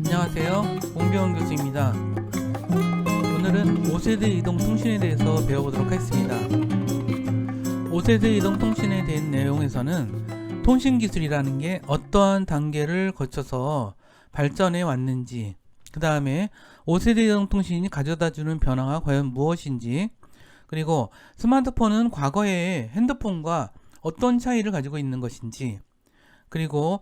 안녕하세요, 공병원 교수입니다. 오늘은 5세대 이동 통신에 대해서 배워보도록 하겠습니다. 5세대 이동 통신에 대한 내용에서는 통신 기술이라는 게 어떠한 단계를 거쳐서 발전해 왔는지, 그 다음에 5세대 이동 통신이 가져다주는 변화가 과연 무엇인지, 그리고 스마트폰은 과거의 핸드폰과 어떤 차이를 가지고 있는 것인지, 그리고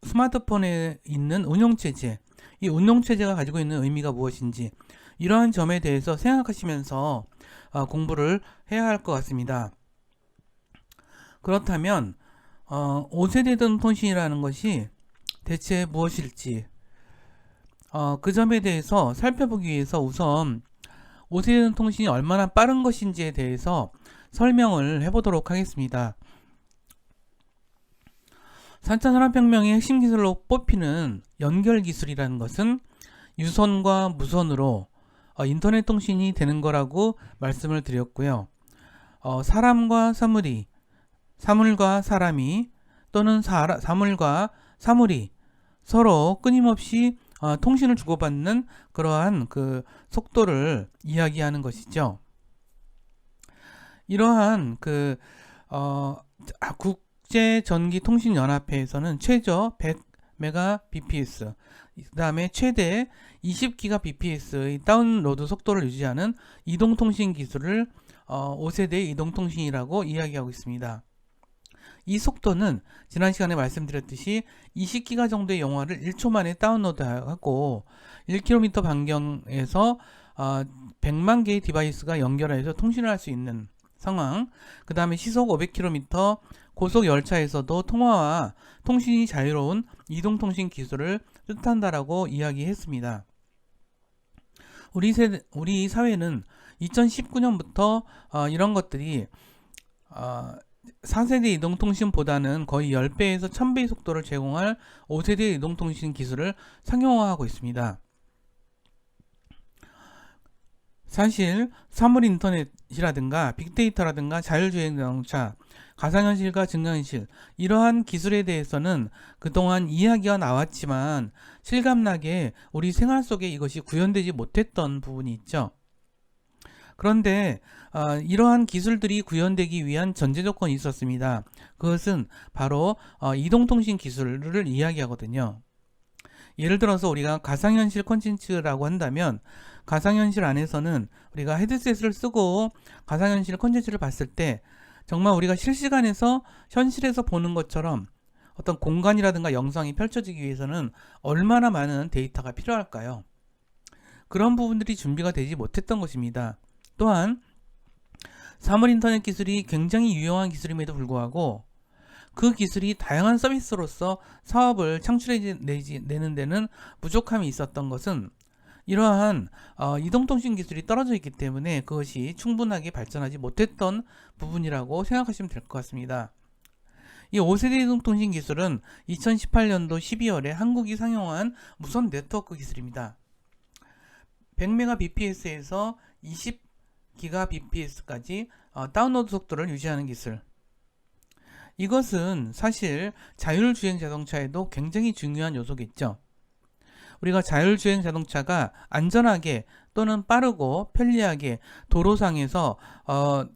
스마트폰에 있는 운영체제, 이 운영체제가 가지고 있는 의미가 무엇인지, 이러한 점에 대해서 생각하시면서 공부를 해야 할 것 같습니다. 그렇다면 5세대 이동 통신이라는 것이 대체 무엇일지, 그 점에 대해서 살펴보기 위해서 우선 5세대 이동 통신이 얼마나 빠른 것인지에 대해서 설명을 해보도록 하겠습니다. 4차 산업혁명의 핵심 기술로 뽑히는 연결 기술이라는 것은 유선과 무선으로 인터넷 통신이 되는 거라고 말씀을 드렸고요. 사람과 사물이, 사물과 사람이, 또는 사물과 사물이 서로 끊임없이 통신을 주고받는 그러한 그 속도를 이야기하는 것이죠. 이러한 국제전기통신연합회에서는 최저 100Mbps, 그 다음에 최대 20GBps의 다운로드 속도를 유지하는 이동통신 기술을 5세대 이동통신이라고 이야기하고 있습니다. 이 속도는 지난 시간에 말씀드렸듯이 20기가 정도의 영화를 1초 만에 다운로드하고 1km 반경에서 100만 개의 디바이스가 연결해서 통신을 할 수 있는 상황, 그 다음에 시속 500km 고속 열차에서도 통화와 통신이 자유로운 이동통신 기술을 뜻한다라고 이야기했습니다. 우리 사회는 2019년부터 이런 것들이 4세대 이동통신보다는 거의 10배에서 1000배의 속도를 제공할 5세대 이동통신 기술을 상용화하고 있습니다. 사실 사물 인터넷이라든가 빅데이터라든가 자율주행 자동차, 가상현실과 증강현실, 이러한 기술에 대해서는 그동안 이야기가 나왔지만 실감나게 우리 생활 속에 이것이 구현되지 못했던 부분이 있죠. 그런데 이러한 기술들이 구현되기 위한 전제 조건이 있었습니다. 그것은 바로 이동통신 기술을 이야기하거든요. 예를 들어서 우리가 가상현실 콘텐츠라고 한다면, 가상현실 안에서는 우리가 헤드셋을 쓰고 가상현실 콘텐츠를 봤을 때 정말 우리가 실시간에서 현실에서 보는 것처럼 어떤 공간이라든가 영상이 펼쳐지기 위해서는 얼마나 많은 데이터가 필요할까요? 그런 부분들이 준비가 되지 못했던 것입니다. 또한 사물 인터넷 기술이 굉장히 유용한 기술임에도 불구하고 그 기술이 다양한 서비스로서 사업을 창출해내는 데는 부족함이 있었던 것은 이러한 이동통신 기술이 떨어져 있기 때문에 그것이 충분하게 발전하지 못했던 부분이라고 생각하시면 될 것 같습니다. 이 5세대 이동통신 기술은 2018년도 12월에 한국이 상용한 무선 네트워크 기술입니다. 100Mbps에서 20GBps까지 다운로드 속도를 유지하는 기술. 이것은 사실 자율주행 자동차에도 굉장히 중요한 요소겠죠. 우리가 자율주행 자동차가 안전하게 또는 빠르고 편리하게 도로상에서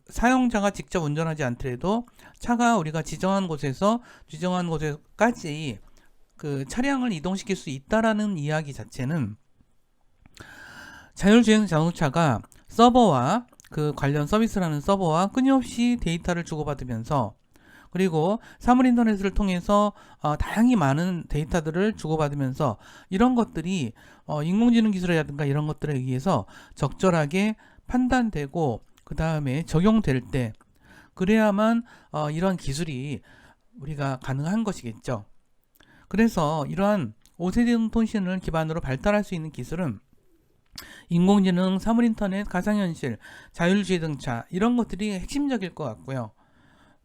사용자가 직접 운전하지 않더라도 차가 우리가 지정한 곳에까지 그 차량을 이동시킬 수 있다라는 이야기 자체는 자율주행 자동차가 서버와 그 관련 서비스라는 서버와 끊임없이 데이터를 주고받으면서, 그리고 사물 인터넷을 통해서 다양히 많은 데이터들을 주고받으면서 이런 것들이 인공지능 기술이라든가 이런 것들에 의해서 적절하게 판단되고 그 다음에 적용될 때, 그래야만 이런 기술이 우리가 가능한 것이겠죠. 그래서 이러한 5세대 통신을 기반으로 발달할 수 있는 기술은 인공지능, 사물인터넷, 가상현실, 자율주행자 이런 것들이 핵심적일 것 같고요.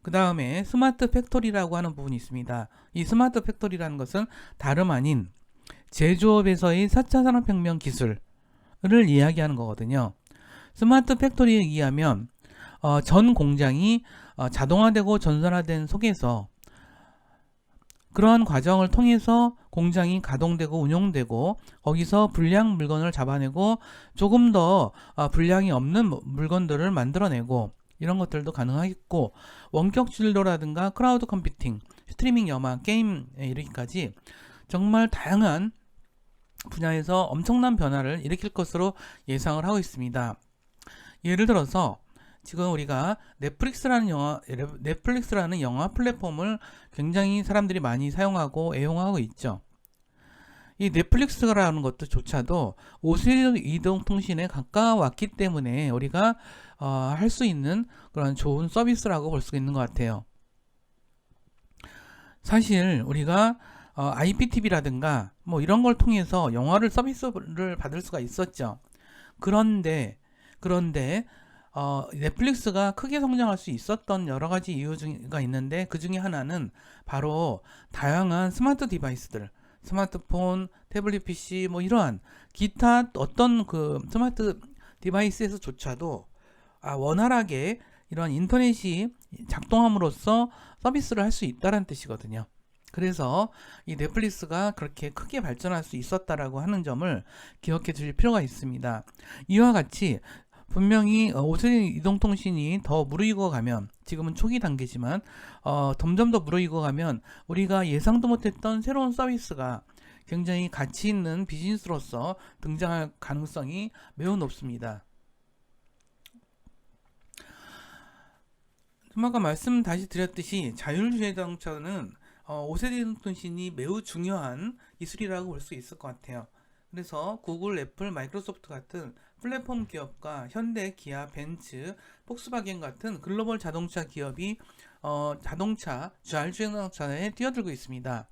그 다음에 스마트 팩토리라고 하는 부분이 있습니다. 이 스마트 팩토리라는 것은 다름 아닌 제조업에서의 4차 산업혁명 기술을 이야기하는 거거든요. 스마트 팩토리에 의하면 전 공장이 자동화되고 전산화된 속에서 그러한 과정을 통해서 공장이 가동되고 운용되고 거기서 불량 물건을 잡아내고 조금 더 불량이 없는 물건들을 만들어내고 이런 것들도 가능하겠고, 원격 진로라든가 클라우드 컴퓨팅, 스트리밍 영화, 게임에 이르기까지 정말 다양한 분야에서 엄청난 변화를 일으킬 것으로 예상을 하고 있습니다. 예를 들어서 지금 우리가 넷플릭스라는 영화 플랫폼을 굉장히 사람들이 많이 사용하고 애용하고 있죠. 이 넷플릭스라는 것도 조차도 5세대 이동통신에 가까웠기 때문에 우리가 할 수 있는 그런 좋은 서비스라고 볼 수 있는 것 같아요. 사실 우리가 IPTV라든가 뭐 이런 걸 통해서 영화를 서비스를 받을 수가 있었죠. 그런데 넷플릭스가 크게 성장할 수 있었던 여러 가지 이유가 있는데, 그 중에 하나는 바로 다양한 스마트 디바이스들, 스마트폰, 태블릿 PC 뭐 이러한 기타 어떤 그 스마트 디바이스에서조차도 원활하게 이런 인터넷이 작동함으로써 서비스를 할 수 있다는 뜻이거든요. 그래서 이 넷플릭스가 그렇게 크게 발전할 수 있었다라고 하는 점을 기억해 주실 필요가 있습니다. 이와 같이 분명히 5세대 이동통신이 더 무르익어 가면, 지금은 초기 단계지만 점점 더 무르익어 가면 우리가 예상도 못했던 새로운 서비스가 굉장히 가치 있는 비즈니스로서 등장할 가능성이 매우 높습니다. 아까 말씀 다시 드렸듯이 자율주행 자동차는 5세대 이동통신이 매우 중요한 기술이라고 볼 수 있을 것 같아요. 그래서 구글, 애플, 마이크로소프트 같은 플랫폼 기업과 현대, 기아, 벤츠, 폭스바겐 같은 글로벌 자동차 기업이 자율주행 자동차에 뛰어들고 있습니다.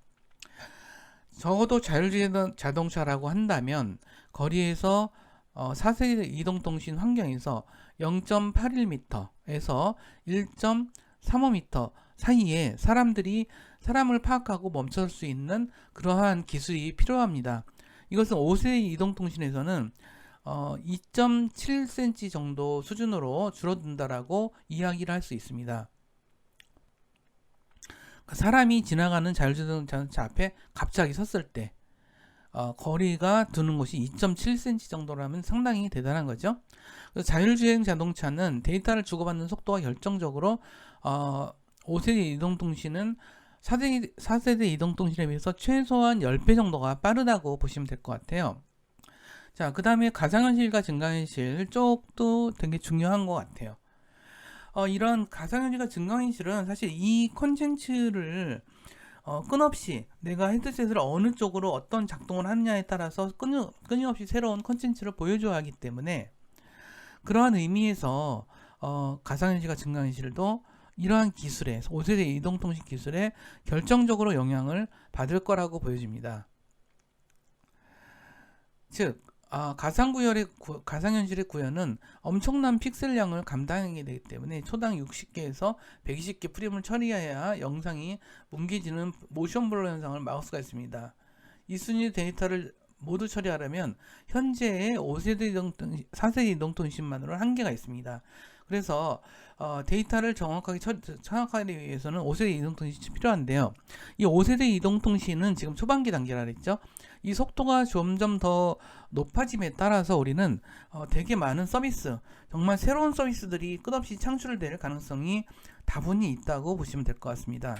적어도 자율주행 자동차라고 한다면 거리에서 4세대 이동통신 환경에서 0.81m에서 1.35m 사이에 사람을 파악하고 멈출 수 있는 그러한 기술이 필요합니다. 이것은 5세대 이동통신에서는 2.7cm 정도 수준으로 줄어든다라고 이야기를 할 수 있습니다. 사람이 지나가는 자율주행 자동차 앞에 갑자기 섰을 때 거리가 두는 곳이 2.7cm 정도라면 상당히 대단한 거죠. 자율주행 자동차는 데이터를 주고받는 속도가 결정적으로 5세대 이동통신은 4세대 이동통신에 비해서 최소한 10배 정도가 빠르다고 보시면 될 것 같아요. 자, 그 다음에 가상현실과 증강현실 쪽도 되게 중요한 것 같아요. 이런 가상현실과 증강현실은 사실 이 콘텐츠를 끊임없이 내가 헤드셋을 어느 쪽으로 어떤 작동을 하느냐에 따라서 끊임없이 새로운 콘텐츠를 보여줘야 하기 때문에, 그러한 의미에서 가상현실과 증강현실도 이러한 기술에, 5세대 이동통신 기술에 결정적으로 영향을 받을 거라고 보여집니다. 즉 가상현실의 구현은 엄청난 픽셀량을 감당하게 되기 때문에 초당 60개에서 120개 프레임을 처리해야 영상이 뭉개지는 모션 블러 현상을 막을 수가 있습니다. 이 순위 데이터를 모두 처리하려면 현재의 4세대 이동통신만으로는 한계가 있습니다. 그래서 데이터를 정확하게 처리하기 위해서는 5세대 이동통신이 필요한데요. 이 5세대 이동통신은 지금 초반기 단계라 그랬죠. 이 속도가 점점 더 높아짐에 따라서 우리는 되게 많은 서비스, 정말 새로운 서비스들이 끝없이 창출될 가능성이 다분히 있다고 보시면 될 것 같습니다.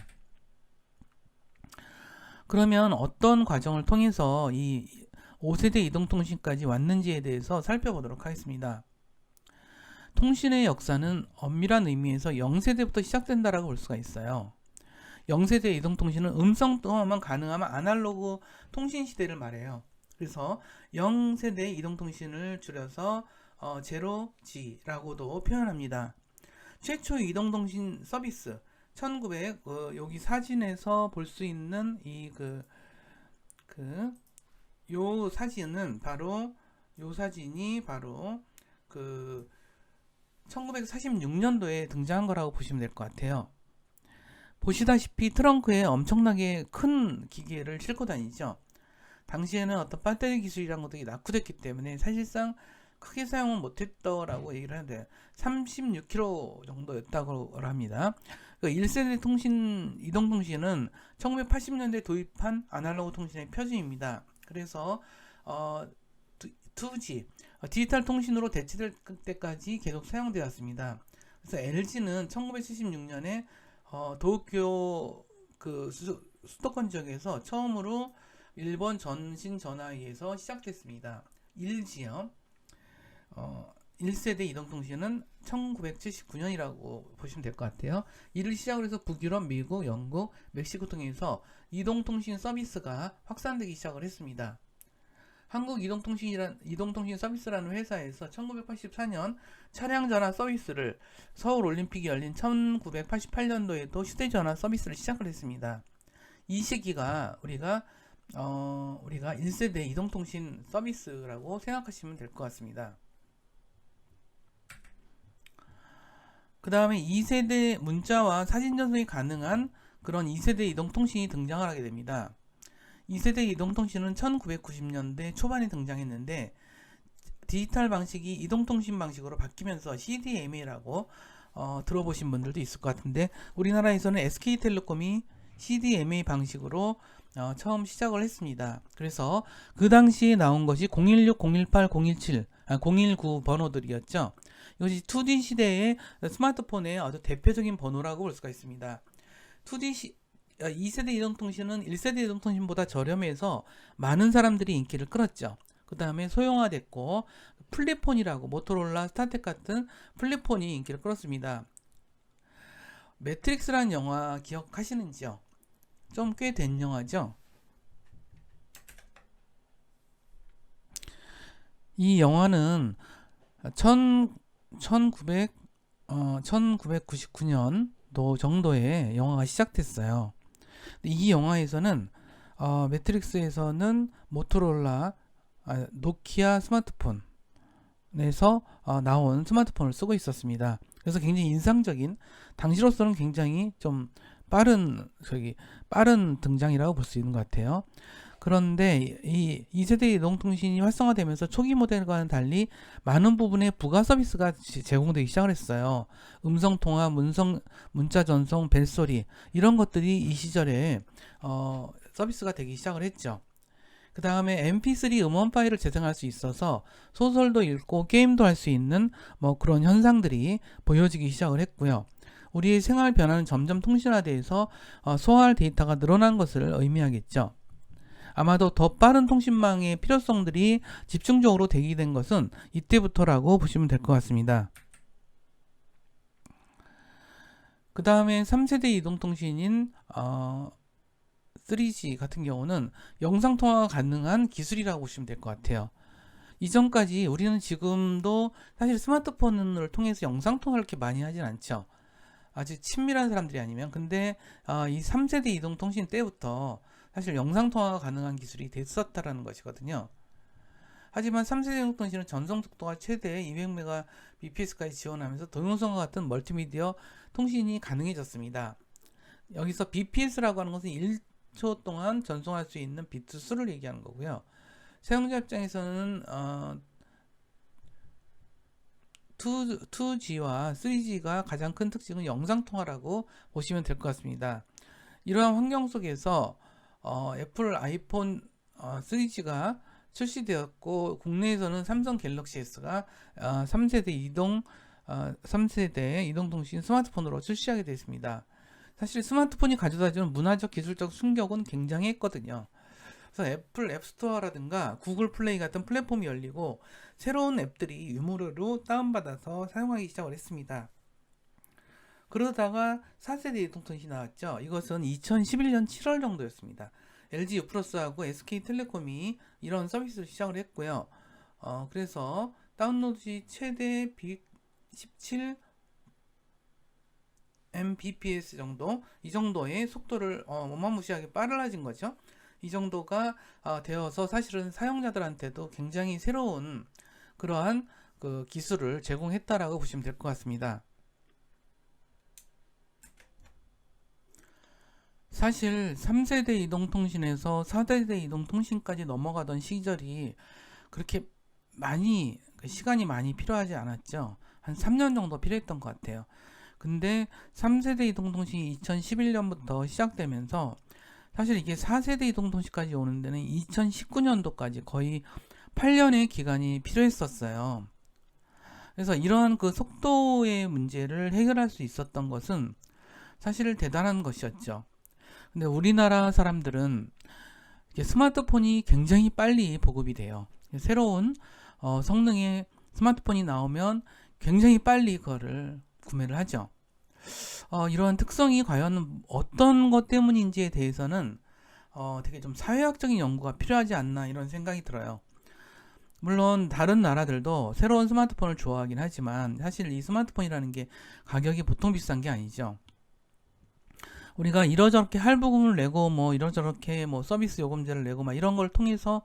그러면 어떤 과정을 통해서 이 5세대 이동통신까지 왔는지에 대해서 살펴보도록 하겠습니다. 통신의 역사는 엄밀한 의미에서 0세대부터 시작된다라고 볼 수가 있어요. 0세대 이동통신은 음성 통화만 가능한 아날로그 통신 시대를 말해요. 그래서 0세대 이동통신을 줄여서 제로지라고도 표현합니다. 최초 이동통신 서비스 1900 여기 사진에서 볼 수 있는 요 사진은 바로 요 사진이 바로 그 1946년도에 등장한 거라고 보시면 될 것 같아요. 보시다시피 트렁크에 엄청나게 큰 기계를 싣고 다니죠. 당시에는 어떤 배터리 기술이란 것들이 낙후됐기 때문에 사실상 크게 사용은 못했더라고 얘기를 하는데 36km 정도였다고 합니다. 그 1세대 통신, 이동통신은 1980년대 도입한 아날로그 통신의 표준입니다. 그래서 2G, 디지털 통신으로 대체될 때까지 계속 사용되었습니다. 그래서 LG는 1976년에 도쿄 그 수도권 지역에서 처음으로 일본 전신 전화기에서 시작됐습니다. 1G요. 1세대 이동통신은 1979년이라고 보시면 될 것 같아요. 이를 시작으로 해서 북유럽, 미국, 영국, 멕시코 등에서 이동통신 서비스가 확산되기 시작을 했습니다. 한국 이동통신 서비스라는 회사에서 1984년 차량전화 서비스를 서울 올림픽이 열린 1988년도에도 휴대전화 서비스를 시작을 했습니다. 이 시기가 우리가 1세대 이동통신 서비스라고 생각하시면 될 것 같습니다. 그 다음에 2세대 문자와 사진 전송이 가능한 그런 2세대 이동통신이 등장을 하게 됩니다. 2세대 이동통신은 1990년대 초반에 등장했는데 디지털 방식이 이동통신 방식으로 바뀌면서 CDMA라고 들어보신 분들도 있을 것 같은데 우리나라에서는 SK텔레콤이 CDMA 방식으로 처음 시작을 했습니다. 그래서 그 당시에 나온 것이 016, 018, 017, 019 번호들이었죠. 이것이 2D 시대의 스마트폰의 아주 대표적인 번호라고 볼 수가 있습니다. 2세대 이동통신은 1세대 이동통신보다 저렴해서 많은 사람들이 인기를 끌었죠. 그 다음에 소형화됐고 플랫폰이라고 모토로라, 스타텍 같은 플랫폰이 인기를 끌었습니다. 매트릭스라는 영화 기억하시는지요? 좀 꽤 된 영화죠. 이 영화는 1999년도 정도에 영화가 시작됐어요. 이 영화에서는 매트릭스에서는 모토로라 노키아 스마트폰에서 나온 스마트폰을 쓰고 있었습니다. 그래서 굉장히 인상적인, 당시로서는 굉장히 좀 빠른 등장이라고 볼 수 있는 것 같아요. 그런데 이 2세대 이동통신이 활성화되면서 초기 모델과는 달리 많은 부분의 부가 서비스가 제공되기 시작을 했어요. 음성통화, 문자 전송, 벨소리 이런 것들이 이 시절에 서비스가 되기 시작을 했죠. 그 다음에 mp3 음원 파일을 재생할 수 있어서 소설도 읽고 게임도 할 수 있는 그런 현상들이 보여지기 시작을 했고요. 우리의 생활 변화는 점점 통신화돼서 소화할 데이터가 늘어난 것을 의미하겠죠. 아마도 더 빠른 통신망의 필요성들이 집중적으로 대기된 것은 이때부터라고 보시면 될 것 같습니다. 그 다음에 3세대 이동통신인 3G 같은 경우는 영상통화가 가능한 기술이라고 보시면 될 것 같아요. 이전까지 우리는 지금도 사실 스마트폰을 통해서 영상통화를 이렇게 많이 하진 않죠. 아주 친밀한 사람들이 아니면. 근데 이 3세대 이동통신 때부터 사실 영상통화가 가능한 기술이 됐었다라는 것이거든요. 하지만 3세대 이동통신은 전송 속도가 최대 200mbps까지 지원하면서 동영상과 같은 멀티미디어 통신이 가능해졌습니다. 여기서 bps라고 하는 것은 1초 동안 전송할 수 있는 비트 수를 얘기하는 거고요. 사용자 입장에서는 2G와 3G가 가장 큰 특징은 영상통화라고 보시면 될 것 같습니다. 이러한 환경 속에서 애플 아이폰 3G가 출시되었고 국내에서는 삼성 갤럭시 S가 3세대 이동통신 스마트폰으로 출시하게 됐습니다. 사실 스마트폰이 가져다주는 문화적 기술적 충격은 굉장했거든요. 그래서 애플 앱스토어라든가 구글 플레이 같은 플랫폼이 열리고 새로운 앱들이 유무료로 다운받아서 사용하기 시작을 했습니다. 그러다가 4세대 이동통신이 나왔죠. 이것은 2011년 7월 정도였습니다. LG U+하고 SK텔레콤이 이런 서비스를 시작을 했고요. 그래서 다운로드 시 최대 117 mbps 정도, 이 정도의 속도를 어마무시하게 빨라진 거죠. 이 정도가 되어서 사실은 사용자들한테도 굉장히 새로운 그러한 그 기술을 제공했다라고 보시면 될 것 같습니다. 사실 3세대 이동통신에서 4세대 이동통신까지 넘어가던 시절이 그렇게 많이 시간이 많이 필요하지 않았죠. 한 3년 정도 필요했던 것 같아요. 근데 3세대 이동통신이 2011년부터 시작되면서 사실 이게 4세대 이동통신까지 오는 데는 2019년도까지 거의 8년의 기간이 필요했었어요. 그래서 이러한 그 속도의 문제를 해결할 수 있었던 것은 사실 대단한 것이었죠. 근데 우리나라 사람들은 스마트폰이 굉장히 빨리 보급이 돼요. 새로운 성능의 스마트폰이 나오면 굉장히 빨리 그거를 구매를 하죠. 이러한 특성이 과연 어떤 것 때문인지에 대해서는 되게 좀 사회학적인 연구가 필요하지 않나 이런 생각이 들어요. 물론 다른 나라들도 새로운 스마트폰을 좋아하긴 하지만 사실 이 스마트폰이라는 게 가격이 보통 비싼 게 아니죠. 우리가 이러저렇게 할부금을 내고 뭐 이러저렇게 뭐 서비스 요금제를 내고 막 이런 걸 통해서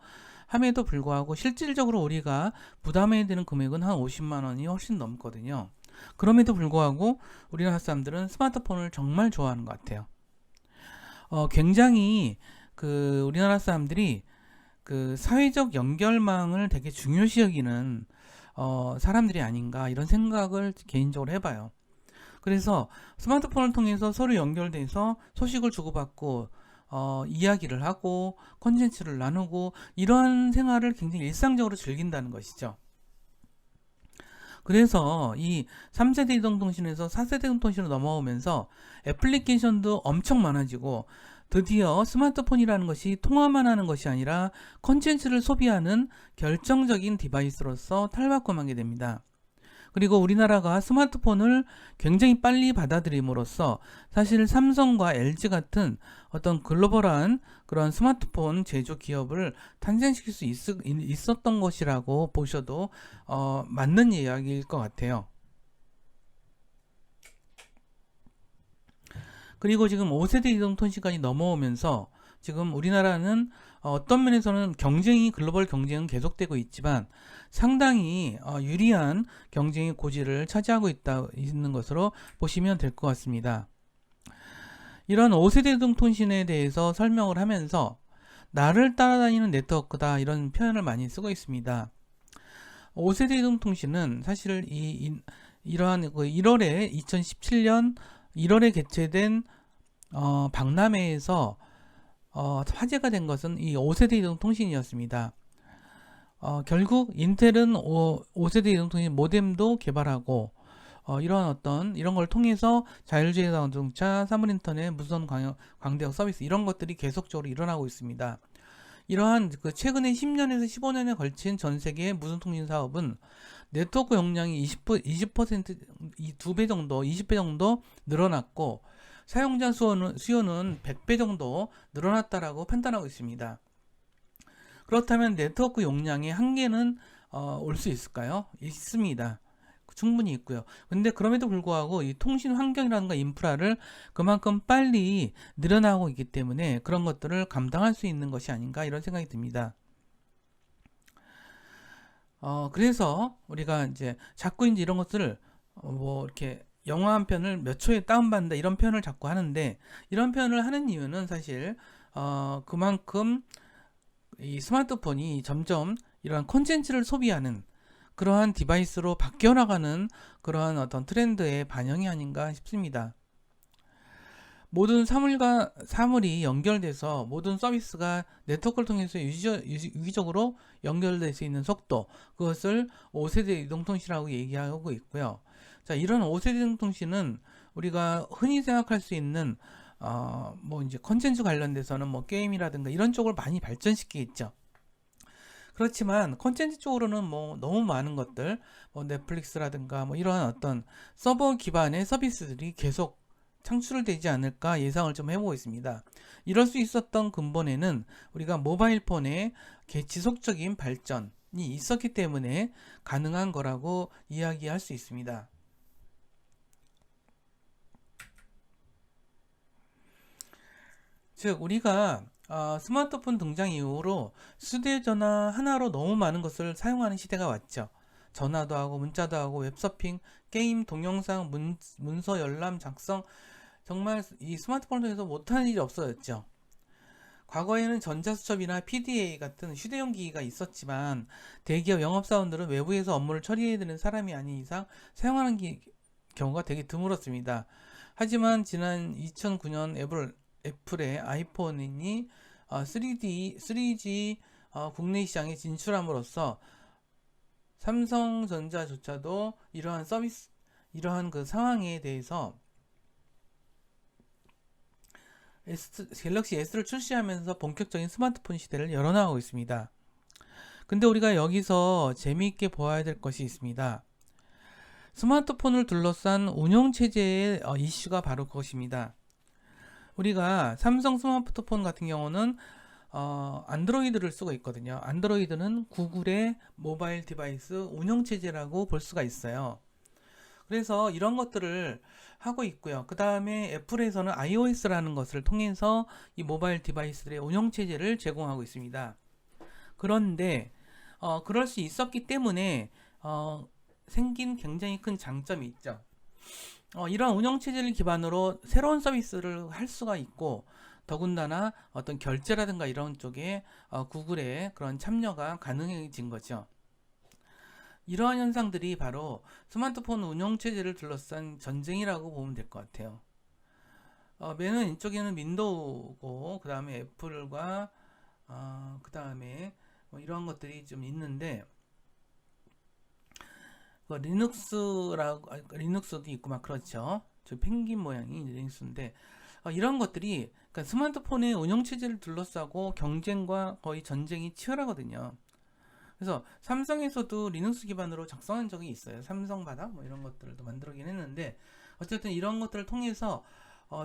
함에도 불구하고 실질적으로 우리가 부담해야 되는 금액은 한 50만 원이 훨씬 넘거든요. 그럼에도 불구하고 우리나라 사람들은 스마트폰을 정말 좋아하는 것 같아요. 굉장히 그 우리나라 사람들이 그 사회적 연결망을 되게 중요시 여기는 사람들이 아닌가 이런 생각을 개인적으로 해봐요. 그래서 스마트폰을 통해서 서로 연결돼서 소식을 주고받고 이야기를 하고 콘텐츠를 나누고 이러한 생활을 굉장히 일상적으로 즐긴다는 것이죠. 그래서 이 3세대 이동통신에서 4세대 이동통신으로 넘어오면서 애플리케이션도 엄청 많아지고 드디어 스마트폰이라는 것이 통화만 하는 것이 아니라 콘텐츠를 소비하는 결정적인 디바이스로서 탈바꿈하게 됩니다. 그리고 우리나라가 스마트폰을 굉장히 빨리 받아들임으로써 사실 삼성과 LG 같은 어떤 글로벌한 그런 스마트폰 제조 기업을 탄생시킬 수 있었던 것이라고 보셔도 맞는 이야기일 것 같아요. 그리고 지금 5세대 이동통신까지 넘어오면서 지금 우리나라는 어떤 면에서는 글로벌 경쟁은 계속되고 있지만 상당히 유리한 경쟁의 고지를 차지하고 있는 것으로 보시면 될 것 같습니다. 이런 5세대 이동통신에 대해서 설명을 하면서 나를 따라다니는 네트워크다 이런 표현을 많이 쓰고 있습니다. 5세대 이동통신은 사실 이러한 1월에 2017년 1월에 개최된 박람회에서 화제가 된 것은 이 5세대 이동통신이었습니다. 결국 인텔은 5세대 이동통신 모뎀도 개발하고 이런 걸 통해서 자율주행 자동차, 사물인터넷, 무선 광대역 서비스 이런 것들이 계속적으로 일어나고 있습니다. 이러한 최근에 10년에서 15년에 걸친 전 세계의 무선통신 사업은 네트워크 용량이 20%, 2배 정도, 20배 정도 늘어났고 사용자 수요는 100배 정도 늘어났다라고 판단하고 있습니다. 그렇다면 네트워크 용량의 한계는 올 수 있을까요? 있습니다. 충분히 있고요. 근데 그럼에도 불구하고 이 통신 환경이라든가 인프라를 그만큼 빨리 늘어나고 있기 때문에 그런 것들을 감당할 수 있는 것이 아닌가 이런 생각이 듭니다. 그래서 우리가 이제 자꾸 이제 이런 것들을 뭐 이렇게 영화 한 편을 몇 초에 다운받는다 이런 표현을 자꾸 하는데 이런 표현을 하는 이유는 사실 그만큼 이 스마트폰이 점점 이러한 콘텐츠를 소비하는 그러한 디바이스로 바뀌어 나가는 그러한 어떤 트렌드의 반영이 아닌가 싶습니다. 모든 사물이 연결돼서 모든 서비스가 네트워크를 통해서 유기적으로 연결될 수 있는 속도, 그것을 5세대 이동통신이라고 얘기하고 있고요. 자, 이런 5세대 이동통신은 우리가 흔히 생각할 수 있는 뭐 이제 컨텐츠 관련돼서는 뭐 게임이라든가 이런 쪽을 많이 발전시키겠죠. 그렇지만 컨텐츠 쪽으로는 뭐 너무 많은 것들, 뭐 넷플릭스라든가 뭐 이러한 어떤 서버 기반의 서비스들이 계속 창출되지 않을까 예상을 좀 해보고 있습니다. 이럴 수 있었던 근본에는 우리가 모바일 폰의 지속적인 발전이 있었기 때문에 가능한 거라고 이야기할 수 있습니다. 즉 우리가 스마트폰 등장 이후로 휴대전화 하나로 너무 많은 것을 사용하는 시대가 왔죠. 전화도 하고 문자도 하고 웹서핑, 게임, 동영상, 문서 열람, 작성, 정말 이 스마트폰을 통해서 못하는 일이 없어졌죠. 과거에는 전자수첩이나 PDA 같은 휴대용 기기가 있었지만 대기업 영업사원들은 외부에서 업무를 처리해야 되는 사람이 아닌 이상 사용하는 경우가 되게 드물었습니다. 하지만 지난 2009년 애플의 아이폰이 3G 국내 시장에 진출함으로써 삼성전자조차도 이러한 그 상황에 대해서 갤럭시 S를 출시하면서 본격적인 스마트폰 시대를 열어나가고 있습니다. 근데 우리가 여기서 재미있게 보아야 될 것이 있습니다. 스마트폰을 둘러싼 운영체제의 이슈가 바로 그것입니다. 우리가 삼성 스마트폰 같은 경우는 안드로이드를 쓰고 있거든요. 안드로이드는 구글의 모바일 디바이스 운영체제라고 볼 수가 있어요. 그래서 이런 것들을 하고 있고요. 그 다음에 애플에서는 iOS라는 것을 통해서 이 모바일 디바이스들의 운영체제를 제공하고 있습니다. 그런데 그럴 수 있었기 때문에 생긴 굉장히 큰 장점이 있죠. 이런 운영체제를 기반으로 새로운 서비스를 할 수가 있고 더군다나 어떤 결제라든가 이런 쪽에 구글의 그런 참여가 가능해진 거죠. 이러한 현상들이 바로 스마트폰 운영체제를 둘러싼 전쟁이라고 보면 될 것 같아요. 맨은 이쪽에는 윈도우고 그 다음에 애플과 그 다음에 뭐 이런 것들이 좀 있는데 리눅스도 있고 막 그렇죠. 저 펭귄 모양이 리눅스인데 이런 것들이 그러니까 스마트폰의 운영체제를 둘러싸고 경쟁과 거의 전쟁이 치열하거든요. 그래서 삼성에서도 리눅스 기반으로 작성한 적이 있어요. 삼성 바다 뭐 이런 것들도 만들긴 했는데 어쨌든 이런 것들을 통해서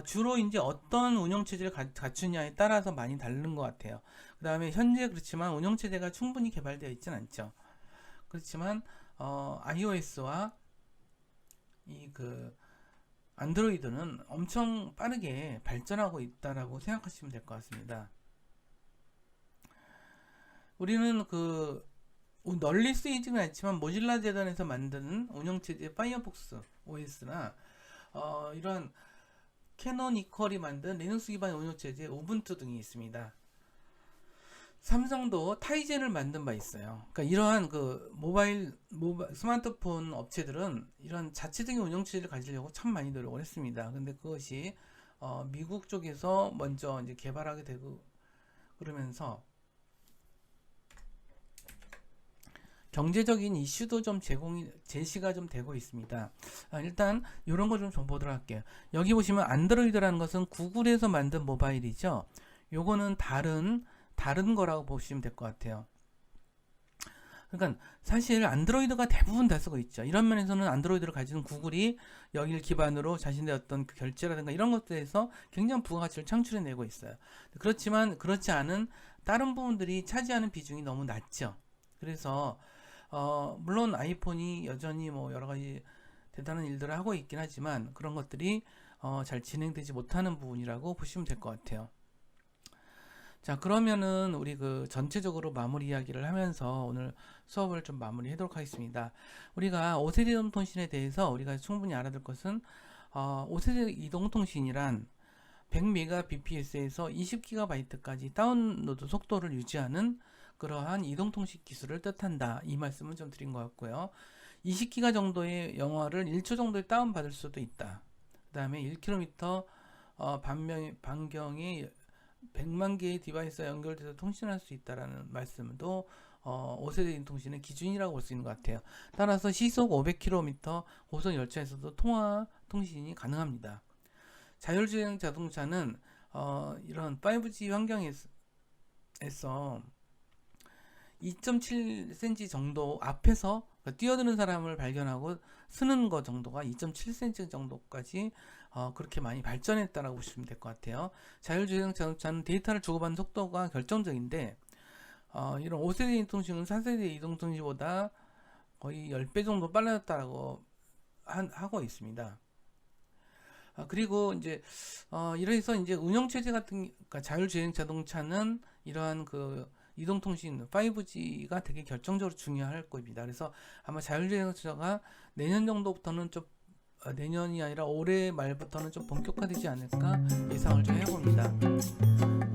주로 이제 어떤 운영체제를 갖추냐에 따라서 많이 다른 것 같아요. 그 다음에 현재 그렇지만 운영체제가 충분히 개발되어 있진 않죠. 그렇지만 iOS와 이 그 안드로이드는 엄청 빠르게 발전하고 있다라고 생각하시면 될 것 같습니다. 우리는 널리 쓰이지는 않지만 모질라 재단에서 만든 운영체제 파이어폭스 OS나 이런 캐노니컬이 만든 리눅스 기반 운영체제 우분투 등이 있습니다. 삼성도 타이젠을 만든 바 있어요. 그러니까 이러한 모바일 스마트폰 업체들은 이런 자체적인 운영체제를 가지려고 참 많이 노력을 했습니다. 근데 그것이 미국 쪽에서 먼저 이제 개발하게 되고 그러면서 경제적인 이슈도 좀 제시가 좀 되고 있습니다. 일단 이런 거 좀 보도록 할게요. 여기 보시면 안드로이드라는 것은 구글에서 만든 모바일이죠. 요거는 다른 거라고 보시면 될 것 같아요. 그러니까 사실 안드로이드가 대부분 다 쓰고 있죠. 이런 면에서는 안드로이드를 가지는 구글이 여기를 기반으로 자신의 어떤 결제라든가 이런 것들에서 굉장히 부가가치를 창출해내고 있어요. 그렇지만 그렇지 않은 다른 부분들이 차지하는 비중이 너무 낮죠. 그래서 물론 아이폰이 여전히 뭐 여러 가지 대단한 일들을 하고 있긴 하지만 그런 것들이 잘 진행되지 못하는 부분이라고 보시면 될 것 같아요. 자, 그러면은 우리 전체적으로 마무리 이야기를 하면서 오늘 수업을 좀 마무리 하도록 하겠습니다. 우리가 5세대 이동통신에 대해서 우리가 충분히 알아둘 것은 5세대 이동통신이란 100mbps에서 20GB까지 다운로드 속도를 유지하는 그러한 이동통신 기술을 뜻한다. 이 말씀을 좀 드린 것 같고요. 20GB 정도의 영화를 1초 정도에 다운받을 수도 있다. 그 다음에 1km 반경에 100만 개의 디바이스가 연결돼서 통신할 수 있다라는 말씀도 5세대 통신의 기준이라고 볼 수 있는 것 같아요. 따라서 시속 500km 고속 열차에서도 통화 통신이 가능합니다. 자율주행 자동차는 이런 5G 환경에서 2.7cm 정도 앞에서 뛰어드는 사람을 발견하고 쓰는 것 정도가 2.7cm 정도까지 그렇게 많이 발전했다라고 보시면 될 것 같아요. 자율주행 자동차는 데이터를 주고받는 속도가 결정적인데 이런 5세대 이동통신은 4세대 이동통신보다 거의 10배 정도 빨라졌다라고 하고 있습니다. 그리고 이제 이래서 이제 운영 체제 같은 그러니까 자율주행 자동차는 이러한 그 이동통신 5G가 되게 결정적으로 중요할 겁니다. 그래서 아마 자율주행 자동차가 내년 정도부터는 좀 내년이 아니라 올해 말부터는 좀 본격화되지 않을까 예상을 좀 해봅니다.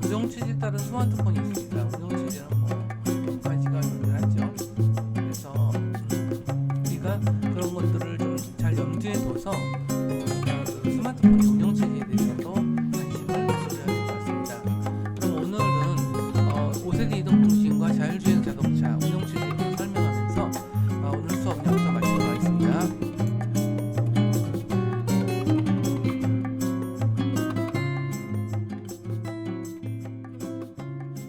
운영 체제에 따른 스마트폰이 있습니다. 운영 체제는 뭐